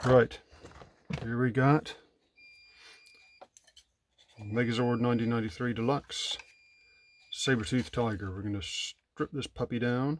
Right, here we got Megazord 1993 Deluxe Sabretooth Tiger. We're going to strip this puppy down,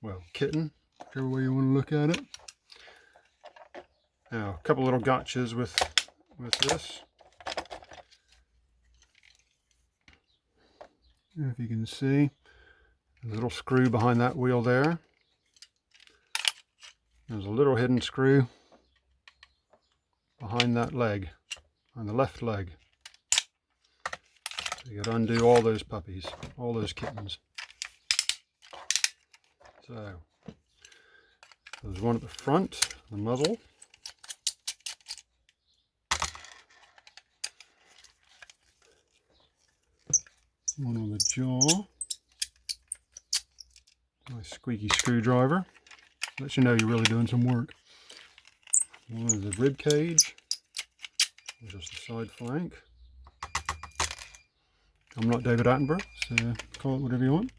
well, kitten, whichever way you want to look at it. Now, a couple little gotchas with this. If you can see, there's a little screw behind that wheel there. There's a little hidden screw behind that leg, on the left leg. So you got to undo all those puppies, all those kittens. So there's one at the front, the muzzle. One on the jaw. Nice squeaky screwdriver. Lets you know you're really doing some work. One of the rib cage, just the side flank. I'm not David Attenborough, so call it whatever you want.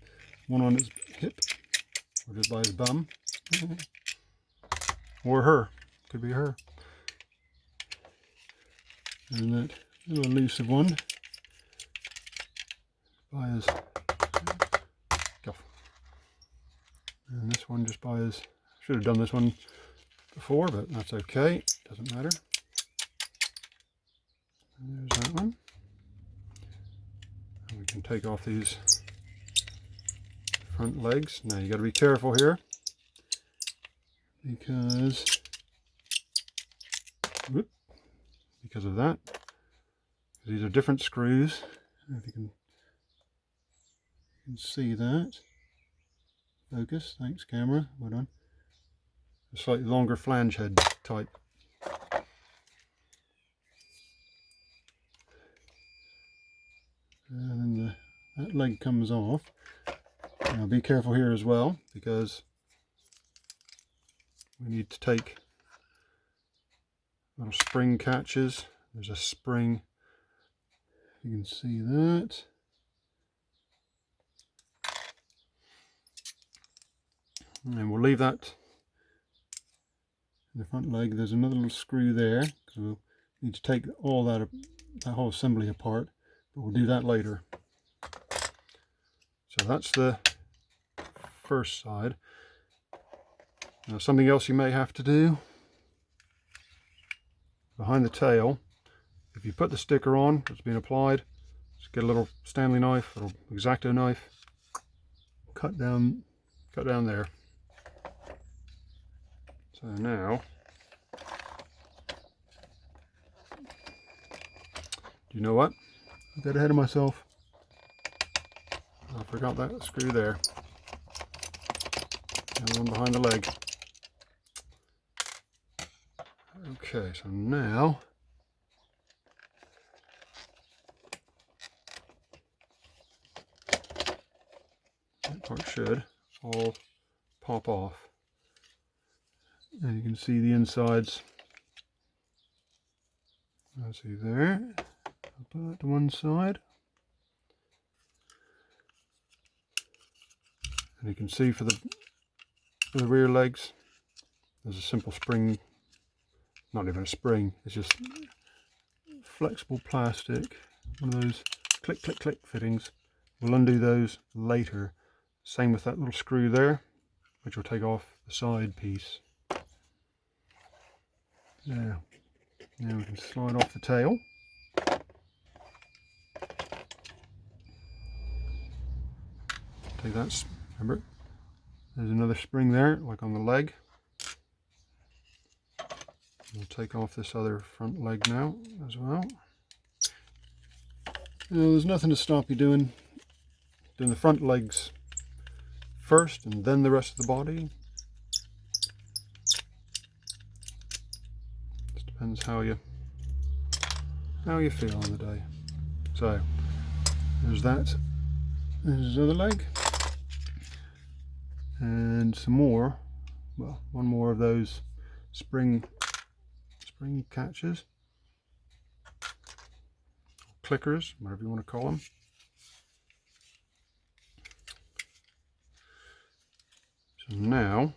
One on his hip, or just by his bum, or her, could be her. And that little elusive one by his cuff. And this one just by his, should have done this one before, but that's okay, doesn't matter. And there's that one. And we can take off these front legs. Now you got to be careful here, because of that. These are different screws. I don't know if you can see that. Focus, thanks camera, well done. A slightly longer flange head type. And then that leg comes off. Now be careful here as well, because we need to take little spring catches. There's a spring, you can see that. And we'll leave that in the front leg. There's another little screw there, because we'll need to take all that whole assembly apart, but we'll do that later. So that's the first side. Now something else you may have to do, behind the tail, if you put the sticker on that's been applied, just get a little Stanley knife, a little X-Acto knife, cut down there. So now, do you know what? I got ahead of myself. I forgot that screw there. And the one behind the leg. Okay, so now that part should all pop off. And you can see the insides. Let's see there. I'll put that to one side. And you can see for the rear legs, there's a simple spring, not even a spring, it's just flexible plastic, one of those click, click, click fittings. We'll undo those later. Same with that little screw there, which will take off the side piece. Now we can slide off the tail. Take that, remember, there's another spring there, like on the leg. We'll take off this other front leg now as well. Now, there's nothing to stop you doing the front legs first and then the rest of the body. Just depends how you feel on the day. So there's that. There's his other leg. And some more, well, one more of those spring catches, clickers, whatever you want to call them. So now,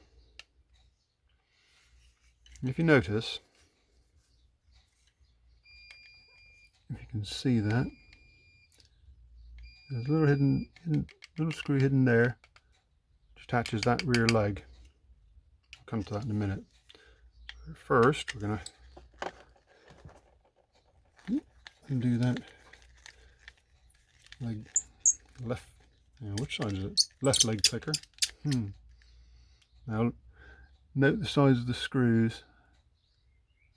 if you notice, if you can see that. There's a little screw hidden there, which attaches that rear leg. I'll come to that in a minute. So first, we're going to undo that leg, left. Which side is it? Left leg clicker. Now, note the size of the screws.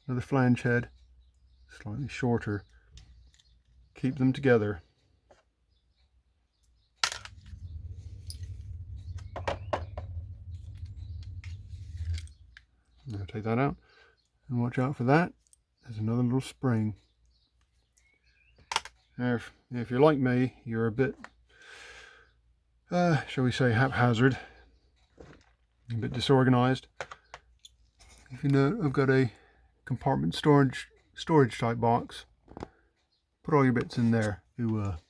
Another flange head, slightly shorter. Keep them together. Now take that out, and watch out for that. There's another little spring. Now, if you're like me, you're a bit, shall we say, haphazard, a bit disorganized. If you know, I've got a compartment storage type box. Put all your bits in there. Now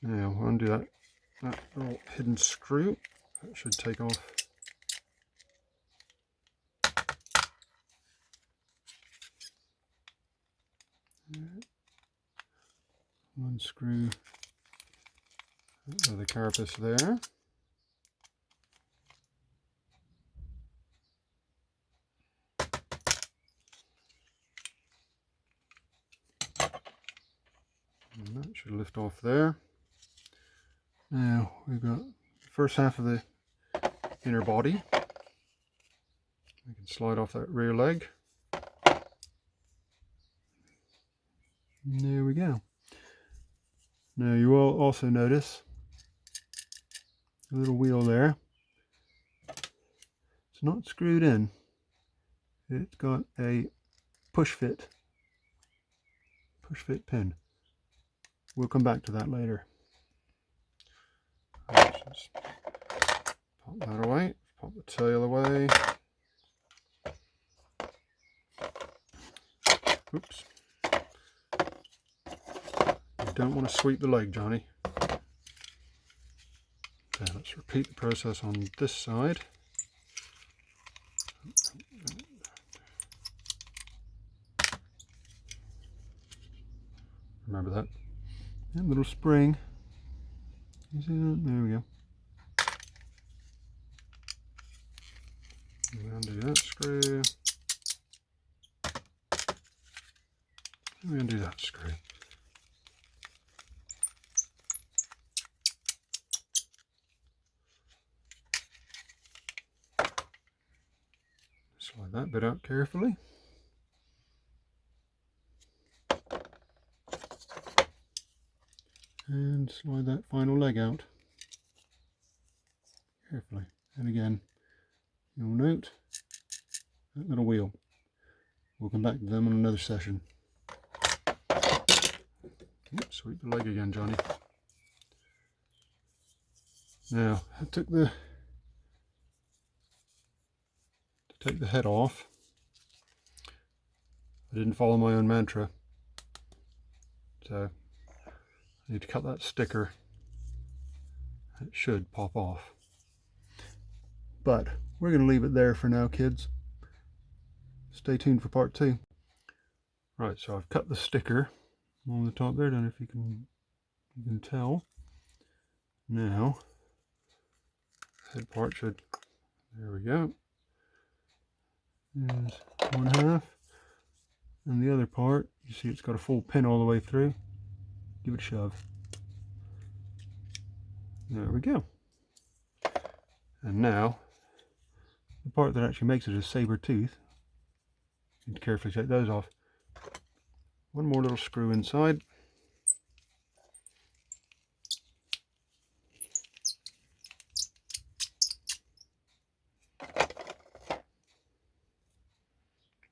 we'll undo that little hidden screw. That should take off. Unscrew the carapace there. And that should lift off there. Now we've got the first half of the inner body. We can slide off that rear leg. And there we go. Now you will also notice a little wheel there. It's not screwed in. It's got a push fit pin. We'll come back to that later. Let's just pop that away. Pop the tail away. Oops. You don't want to sweep the leg, Johnny. Okay, let's repeat the process on this side. Remember that. And little spring. You see that? There we go. Undo that screw. And undo that screw. Slide that bit out carefully. And slide that final leg out carefully. And again, you'll note that little wheel. We'll come back to them on another session. Yep, sweep the leg again, Johnny. Now, I took to take the head off. I didn't follow my own mantra. So I need to cut that sticker. It should pop off. But we're going to leave it there for now, kids. Stay tuned for part 2. Right, so I've cut the sticker on the top there. I don't know if you can tell. Now, head part should, there we go. There's one half. And the other part, you see it's got a full pin all the way through. Give it a shove. There we go. And now, the part that actually makes it is Sabretooth. You need to carefully take those off. One more little screw inside.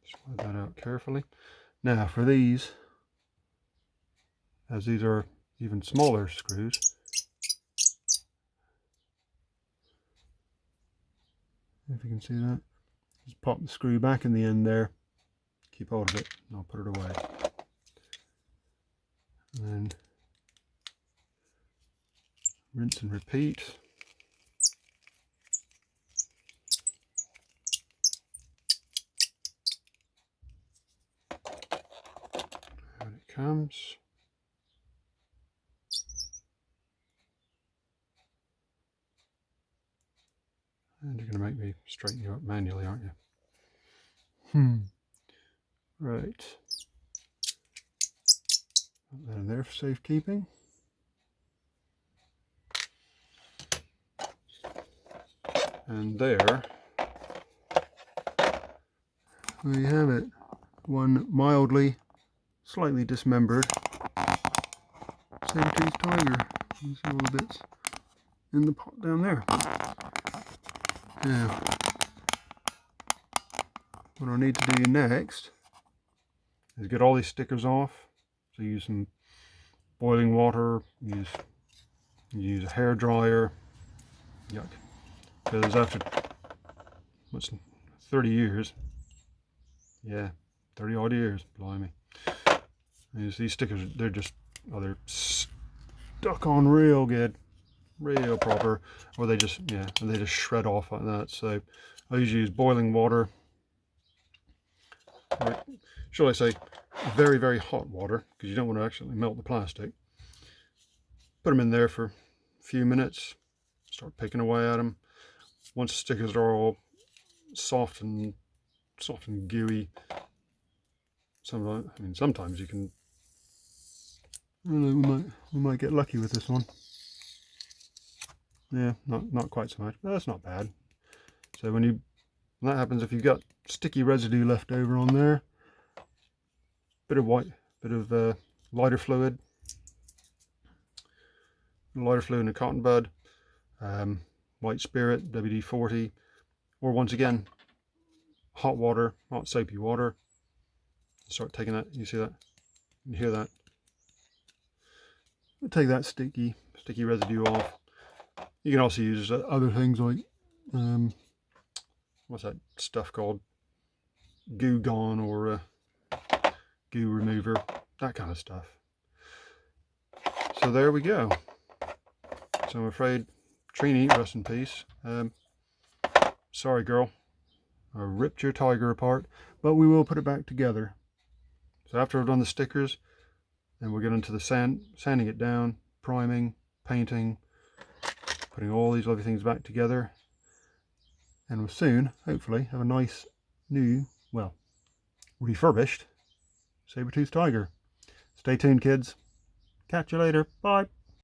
Slide that out carefully. Now for these, as these are even smaller screws, if you can see that, just pop the screw back in the end there, keep hold of it, and I'll put it away. And then rinse and repeat. cams. And you're going to make me straighten you up manually, aren't you? Right. Put that in there for safekeeping. And there we have it. One mildly, slightly dismembered Sabretooth Tiger. You see all the bits in the pot down there. Now, what I need to do next is get all these stickers off. So use some boiling water, use a hair dryer. Yuck. Because after, what's 30 years? Yeah, 30 odd years, blimey. These stickers, they're just, oh, they're stuck on real good, real proper, or they just, yeah, and they just shred off like that. So I usually use boiling water, or shall I say very, very hot water, because you don't want to actually melt the plastic. Put them in there for a few minutes, start picking away at them. Once the stickers are all soft and gooey, sometimes you can, I don't know, we might get lucky with this one. Yeah, not quite so much, but that's not bad. So when that happens, if you've got sticky residue left over on there, bit of lighter fluid in a cotton bud, white spirit, WD-40, or once again, hot water, hot soapy water. Start taking that, you see that, you hear that. Take that sticky residue off. You can also use other things like, what's that stuff called? Goo Gone or goo remover, that kind of stuff. So there we go. So I'm afraid Trini, rest in peace. Sorry girl, I ripped your tiger apart, but we will put it back together. So after I've done the stickers, then we'll get into the sanding it down, priming, painting, putting all these lovely things back together, and we'll soon, hopefully, have a nice new, well, refurbished Sabretooth Tiger. Stay tuned, kids. Catch you later. Bye.